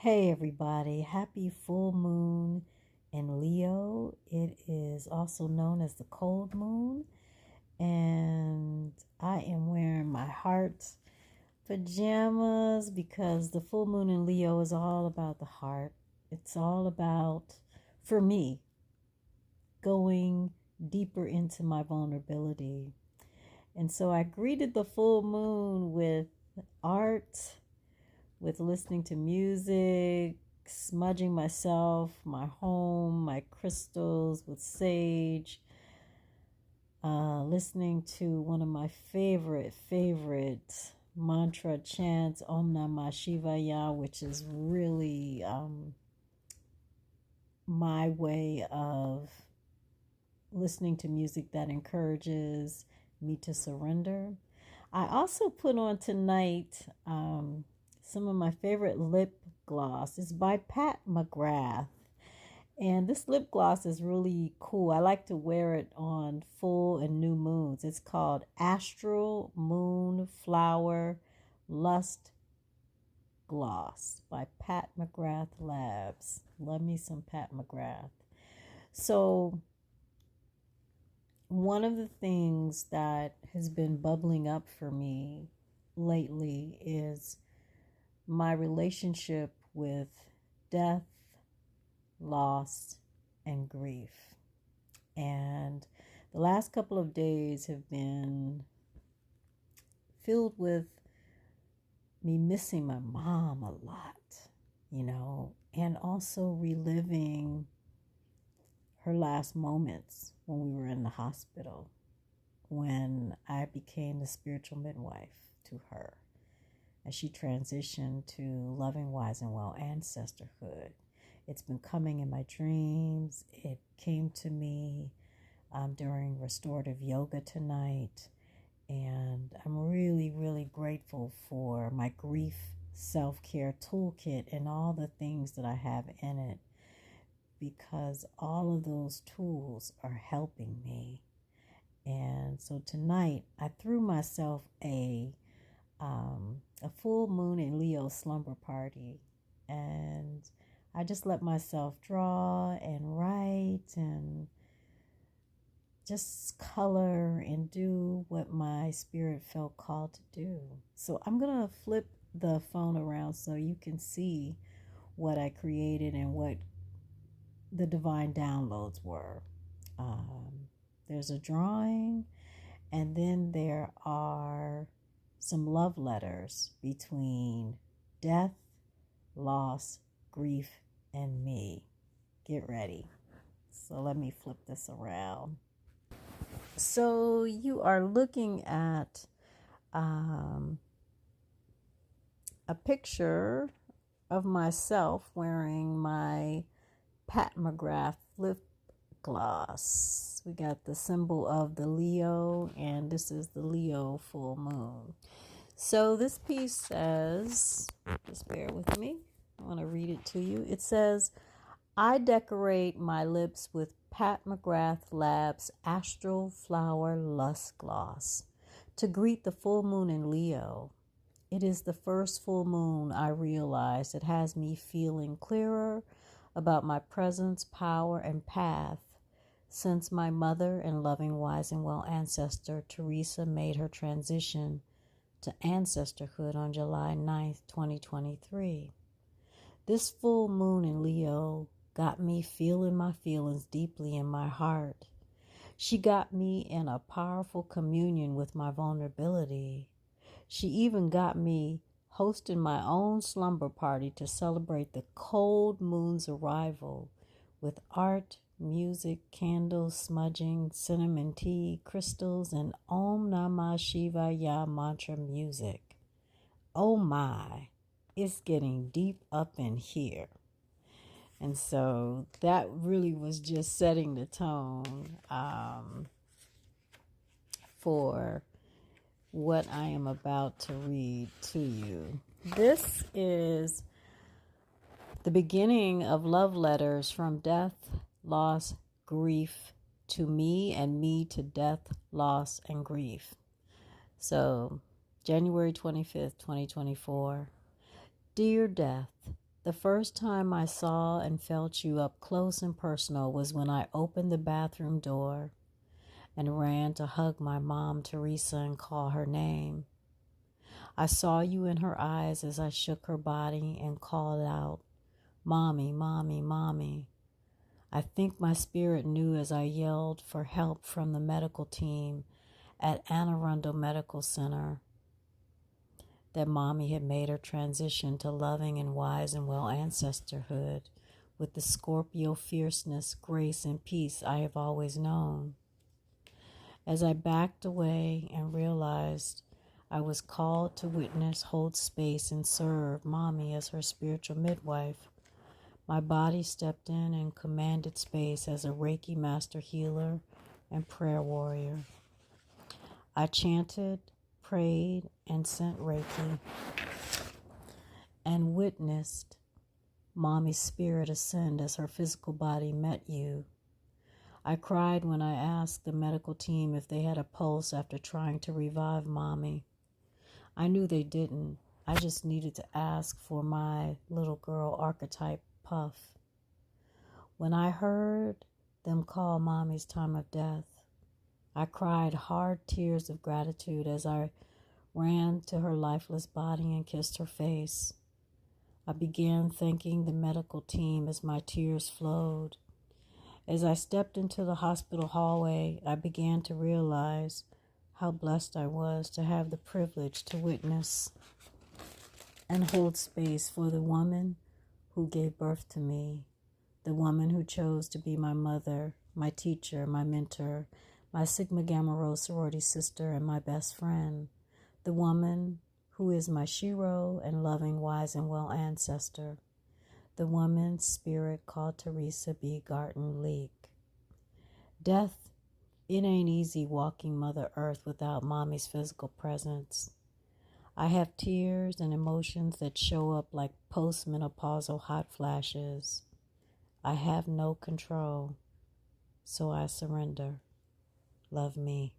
Hey everybody, happy full moon in Leo. It is also known as the cold moon, and I am wearing my heart pajamas because the full moon in Leo is all about the heart. It's all about, for me, going deeper into my vulnerability. And so I greeted the full moon with art, with listening to music, smudging myself, my home, my crystals with sage, listening to one of my favorite mantra chants, Om Namah Shivaya, which is really my way of listening to music that encourages me to surrender. I also put on tonight some of my favorite lip gloss. It's by Pat McGrath. And this lip gloss is really cool. I like to wear it on full and new moons. It's called Astral Moon Flower Lust Gloss by Pat McGrath Labs. Love me some Pat McGrath. So, one of the things that has been bubbling up for me lately is my relationship with death, loss, and grief. And the last couple of days have been filled with me missing my mom a lot, and also reliving her last moments when we were in the hospital, when I became the spiritual midwife to her as she transitioned to loving, wise, and well ancestorhood. It's been coming in my dreams. It came to me during restorative yoga tonight. And I'm really, really grateful for my grief self-care toolkit and all the things that I have in it, because all of those tools are helping me. And so tonight I threw myself a full moon in Leo slumber party, and I just let myself draw and write and just color and do what my spirit felt called to do. So I'm going to flip the phone around so you can see what I created and what the divine downloads were. There's a drawing, and then there are some love letters between death, loss, grief, and me. Get ready. So let me flip this around. So you are looking at a picture of myself wearing my Pat McGrath lip gloss. We got the symbol of the Leo, and this is the Leo full moon. So this piece says, just bear with me, I want to read it to you. It says, I decorate my lips with Pat McGrath Labs Astral Flower Lust Gloss to greet the full moon in Leo. It is the first full moon I realize it has me feeling clearer about my presence, power, and path since my mother and loving, wise, and well ancestor Teresa made her transition to ancestorhood on July 9th, 2023. This full moon in Leo got me feeling my feelings deeply in my heart. She got me in a powerful communion with my vulnerability. She even got me hosting my own slumber party to celebrate the cold moon's arrival with art, music, candles, smudging, cinnamon tea, crystals, and Om Namah Shivaya mantra music. Oh my, it's getting deep up in here. And so that really was just setting the tone for what I am about to read to you. This is the beginning of love letters from death, loss, grief to me, and me to death, loss, and grief. So, January 25th, 2024. Dear Death, The first time I saw and felt you up close and personal was when I opened the bathroom door and ran to hug my mom, Teresa, and call her name. I saw you in her eyes as I shook her body and called out, "Mommy, Mommy, Mommy." I think my spirit knew as I yelled for help from the medical team at Anne Arundel Medical Center that Mommy had made her transition to loving and wise and well ancestorhood with the Scorpio fierceness, grace, and peace I have always known. As I backed away and realized I was called to witness, hold space, and serve Mommy as her spiritual midwife, my body stepped in and commanded space as a Reiki master healer and prayer warrior. I chanted, prayed, and sent Reiki and witnessed Mommy's spirit ascend as her physical body met you. I cried when I asked the medical team if they had a pulse after trying to revive Mommy. I knew they didn't. I just needed to ask for my little girl archetype, Puff. When I heard them call Mommy's time of death, I cried hard tears of gratitude as I ran to her lifeless body and kissed her face. I began thanking the medical team as my tears flowed. As I stepped into the hospital hallway, I began to realize how blessed I was to have the privilege to witness and hold space for the woman who gave birth to me, the woman who chose to be my mother, my teacher, my mentor, my Sigma Gamma Rho sorority sister, and my best friend, the woman who is my Shiro and loving, wise, and well ancestor, the woman spirit called Teresa B. Garton Leak. Death, it ain't easy walking Mother Earth without Mommy's physical presence. I have tears and emotions that show up like postmenopausal hot flashes. I have no control, so I surrender. Love me.